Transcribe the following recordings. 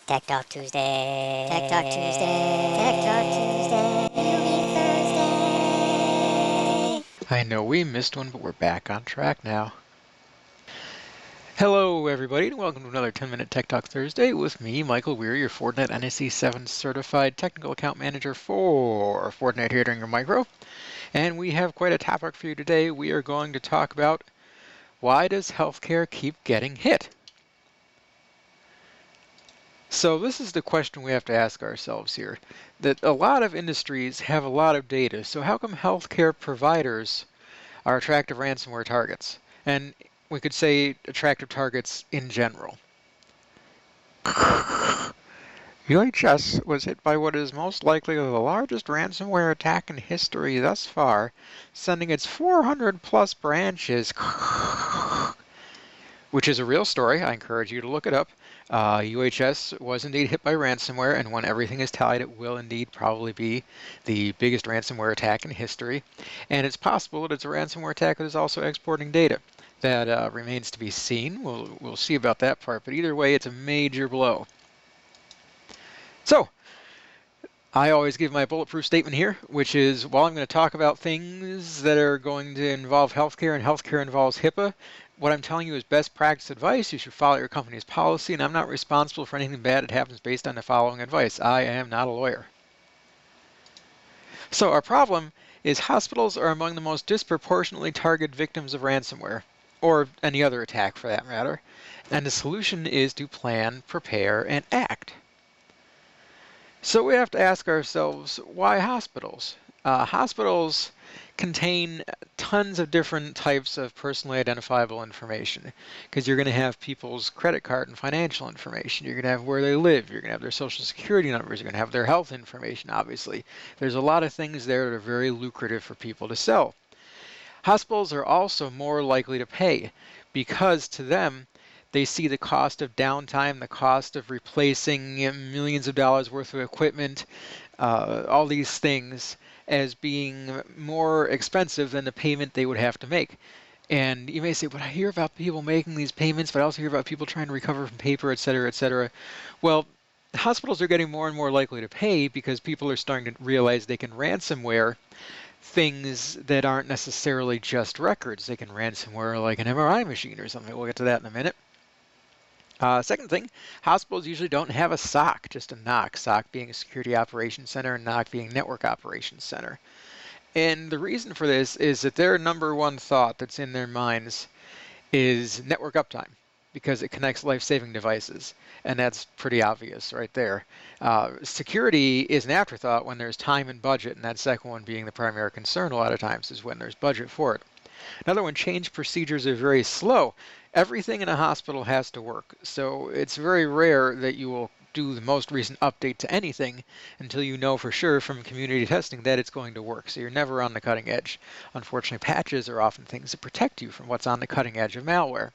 Tech Talk Tuesday. Tech Talk Tuesday. Tech Talk Tuesday. You mean Thursday. I know we missed one, but we're back on track now. Hello, everybody, and welcome to another 10-minute Tech Talk Thursday with me, Michael Weir, your Fortinet NSE 7 certified technical account manager for Fortinet here during your micro. And we have quite a topic for you today. We are going to talk about why does healthcare keep getting hit? So this is the question we have to ask ourselves here, that a lot of industries have a lot of data, so how come healthcare providers are attractive ransomware targets? And we could say attractive targets in general. UHS was hit by what is most likely the largest ransomware attack in history thus far, sending its 400 plus branches, which is a real story. I encourage you to look it up. UHS was indeed hit by ransomware, and when everything is tallied, it will indeed probably be the biggest ransomware attack in history. And it's possible that it's a ransomware attack that is also exporting data. That remains to be seen. We'll see about that part, but either way, it's a major blow. So, I always give my bulletproof statement here, which is while I'm going to talk about things that are going to involve healthcare and healthcare involves HIPAA, what I'm telling you is best practice advice. You should follow your company's policy, and I'm not responsible for anything bad that happens based on the following advice. I am not a lawyer. So our problem is hospitals are among the most disproportionately targeted victims of ransomware, or any other attack for that matter, and the solution is to plan, prepare, and act. So we have to ask ourselves, why hospitals? Hospitals contain tons of different types of personally identifiable information because you're going to have people's credit card and financial information. You're going to have where they live. You're going to have their social security numbers. You're going to have their health information, obviously. There's a lot of things there that are very lucrative for people to sell. Hospitals are also more likely to pay because to them, they see the cost of downtime, the cost of replacing millions of dollars worth of equipment, all these things as being more expensive than the payment they would have to make. And you may say, but I hear about people making these payments, but I also hear about people trying to recover from paper, et cetera, et cetera. Well, hospitals are getting more and more likely to pay because people are starting to realize they can ransomware things that aren't necessarily just records. They can ransomware like an MRI machine or something. We'll get to that in a minute. Second thing, hospitals usually don't have a SOC, just a NOC, SOC being a Security Operations Center and NOC being Network Operations Center. And the reason for this is that their number one thought that's in their minds is network uptime, because it connects life-saving devices, and that's pretty obvious right there. Security is an afterthought when there's time and budget, and that second one being the primary concern a lot of times is when there's budget for it. Another one, change procedures are very slow. Everything in a hospital has to work, so it's very rare that you will do the most recent update to anything until you know for sure from community testing that it's going to work. So you're never on the cutting edge. Unfortunately, patches are often things that protect you from what's on the cutting edge of malware.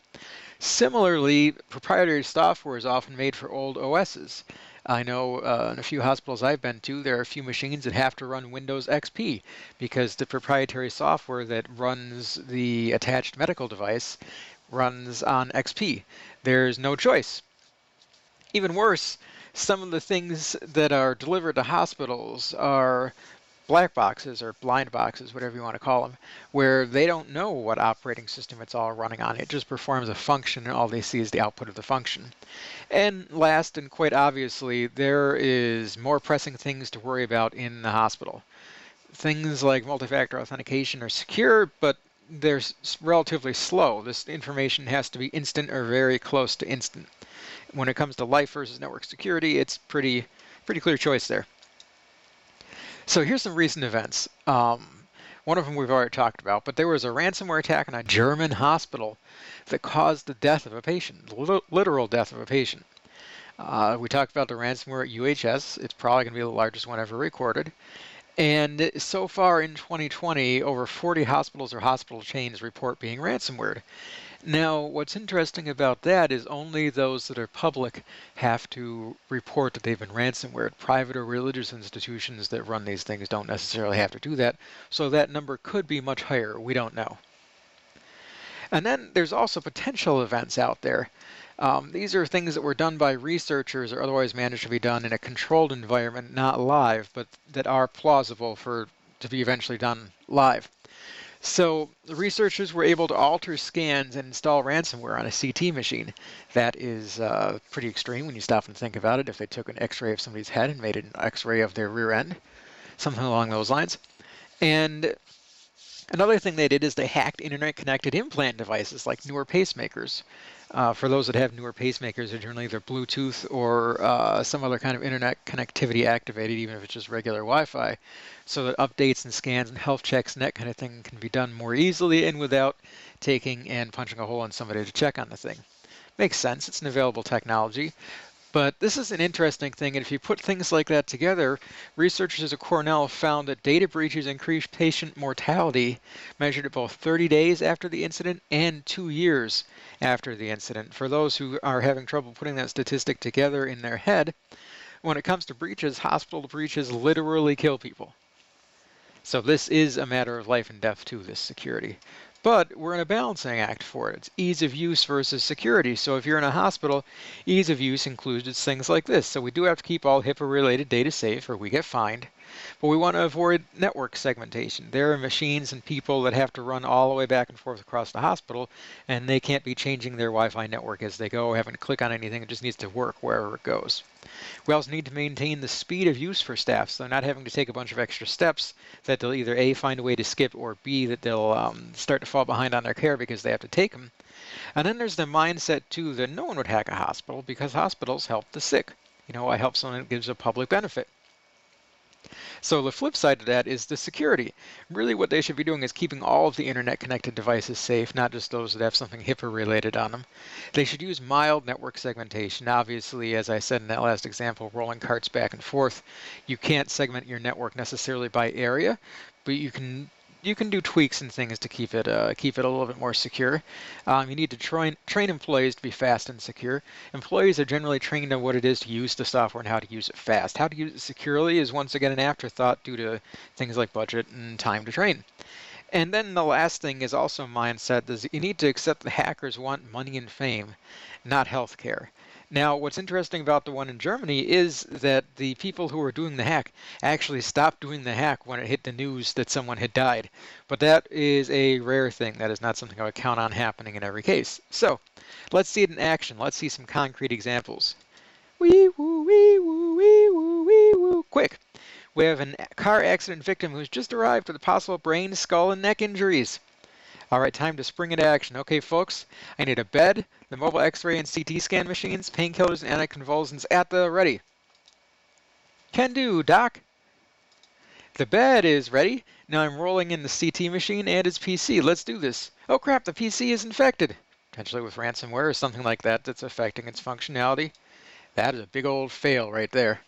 Similarly, proprietary software is often made for old OSs. I know in a few hospitals I've been to, there are a few machines that have to run Windows XP because the proprietary software that runs the attached medical device runs on XP. There's no choice. Even worse, some of the things that are delivered to hospitals are black boxes or blind boxes, whatever you want to call them, where they don't know what operating system it's all running on. It just performs a function and all they see is the output of the function. And last, and quite obviously, there is more pressing things to worry about in the hospital. Things like multi-factor authentication are secure, but they're relatively slow. This information has to be instant or very close to instant. When it comes to life versus network security, it's pretty clear choice there. So here's some recent events. One of them we've already talked about, but there was a ransomware attack in a German hospital that caused the death of a patient, literal death of a patient. We talked about the ransomware at UHS. It's probably going to be the largest one ever recorded. And so far in 2020, over 40 hospitals or hospital chains report being ransomwared. Now, what's interesting about that is only those that are public have to report that they've been ransomware. Private or religious institutions that run these things don't necessarily have to do that, so that number could be much higher. We don't know. And then there's also potential events out there. These are things that were done by researchers or otherwise managed to be done in a controlled environment, not live, but that are plausible for to be eventually done live. So the researchers were able to alter scans and install ransomware on a CT machine. That is pretty extreme when you stop and think about it. If they took an X-ray of somebody's head and made an X-ray of their rear end, something along those lines. And another thing they did is they hacked internet-connected implant devices like newer pacemakers. For those that have newer pacemakers, they're generally either Bluetooth or some other kind of internet connectivity activated, even if it's just regular Wi-Fi, so that updates and scans and health checks and that kind of thing can be done more easily and without taking and punching a hole in somebody to check on the thing. Makes sense. It's an available technology. But this is an interesting thing, and if you put things like that together, researchers at Cornell found that data breaches increase patient mortality measured at both 30 days after the incident and 2 years after the incident. For those who are having trouble putting that statistic together in their head, when it comes to breaches, hospital breaches literally kill people. So this is a matter of life and death too, this security. But we're in a balancing act for it. It's ease of use versus security. So if you're in a hospital, ease of use includes things like this. So we do have to keep all HIPAA-related data safe or we get fined. But we want to avoid network segmentation. There are machines and people that have to run all the way back and forth across the hospital, and they can't be changing their Wi-Fi network as they go, having to click on anything. It just needs to work wherever it goes. We also need to maintain the speed of use for staff, so they're not having to take a bunch of extra steps that they'll either A, find a way to skip, or B, that they'll start to fall behind on their care because they have to take them. And then there's the mindset, too, that no one would hack a hospital because hospitals help the sick. You know, I help someone that gives a public benefit. So the flip side of that is the security. Really what they should be doing is keeping all of the internet connected devices safe, not just those that have something HIPAA related on them. They should use mild network segmentation. Obviously, as I said in that last example, rolling carts back and forth, you can't segment your network necessarily by area, but you can do tweaks and things to keep it a little bit more secure. You need to train employees to be fast and secure. Employees are generally trained on what it is to use the software and how to use it fast. How to use it securely is once again an afterthought due to things like budget and time to train. And then the last thing is also mindset is you need to accept that hackers want money and fame, not healthcare. Now, what's interesting about the one in Germany is that the people who were doing the hack actually stopped doing the hack when it hit the news that someone had died. But that is a rare thing. That is not something I would count on happening in every case. So, let's see it in action. Let's see some concrete examples. Wee woo, wee woo, wee woo, wee woo. Quick. We have a car accident victim who's just arrived with possible brain, skull, and neck injuries. All right, time to spring into action. Okay, folks, I need a bed, the mobile X-ray and CT scan machines, painkillers, and anticonvulsants at the ready. Can do, Doc. The bed is ready. Now I'm rolling in the CT machine and its PC. Let's do this. Oh crap, the PC is infected. Potentially with ransomware or something like that that's affecting its functionality. That is a big old fail right there.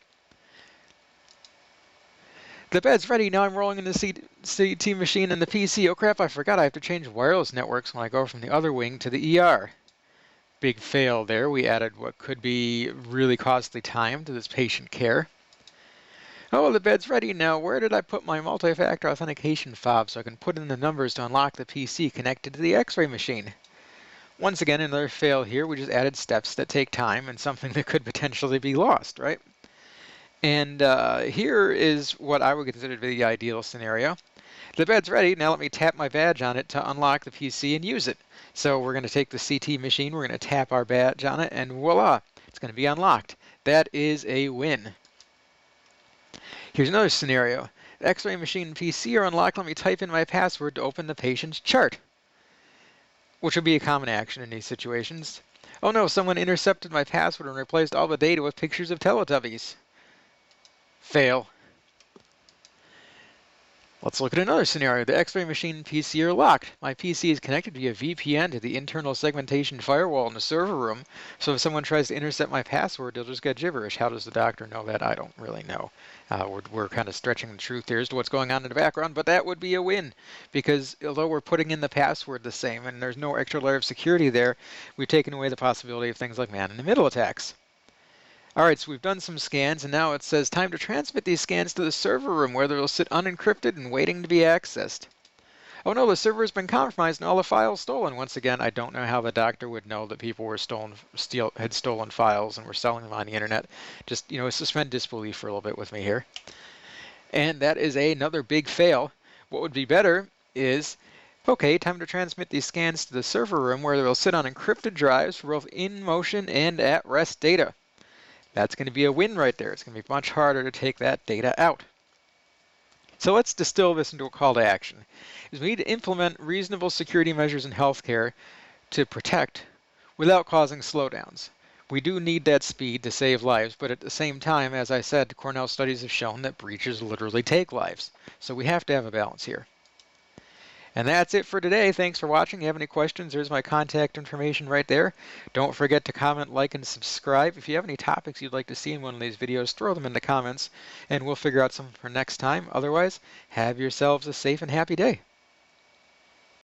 The bed's ready. Now I'm rolling in the CT machine and the PC. Oh crap, I forgot I have to change wireless networks when I go from the other wing to the ER. Big fail there. We added what could be really costly time to this patient care. Oh, the bed's ready now. Where did I put my multi-factor authentication fob so I can put in the numbers to unlock the PC connected to the X-ray machine? Once again, another fail here. We just added steps that take time and something that could potentially be lost, right? And here is what I would consider to be the ideal scenario. The bed's ready. Now let me tap my badge on it to unlock the PC and use it. So we're going to take the CT machine, we're going to tap our badge on it, and voila, it's going to be unlocked. That is a win. Here's another scenario. The X-ray machine and PC are unlocked. Let me type in my password to open the patient's chart, which would be a common action in these situations. Oh no, someone intercepted my password and replaced all the data with pictures of Teletubbies. Fail. Let's look at another scenario. The X-ray machine and PC are locked. My PC is connected via VPN to the internal segmentation firewall in the server room, so if someone tries to intercept my password, they'll just get gibberish. How does the doctor know that? I don't really know. We're kind of stretching the truth here as to what's going on in the background, but that would be a win, because although we're putting in the password the same and there's no extra layer of security there, we've taken away the possibility of things like man-in-the-middle attacks. All right, so we've done some scans, and now it says time to transmit these scans to the server room where they'll sit unencrypted and waiting to be accessed. Oh no, the server has been compromised and all the files stolen. Once again, I don't know how the doctor would know that people were had stolen files and were selling them on the internet. Just, suspend disbelief for a little bit with me here. And that is another big fail. What would be better is, okay, time to transmit these scans to the server room where they'll sit on encrypted drives for both in-motion and at-rest data. That's going to be a win right there. It's going to be much harder to take that data out. So let's distill this into a call to action. We need to implement reasonable security measures in healthcare to protect without causing slowdowns. We do need that speed to save lives, but at the same time, as I said, Cornell studies have shown that breaches literally take lives. So we have to have a balance here. And that's it for today. Thanks for watching. If you have any questions, there's my contact information right there. Don't forget to comment, like, and subscribe. If you have any topics you'd like to see in one of these videos, throw them in the comments, and we'll figure out something for next time. Otherwise, have yourselves a safe and happy day.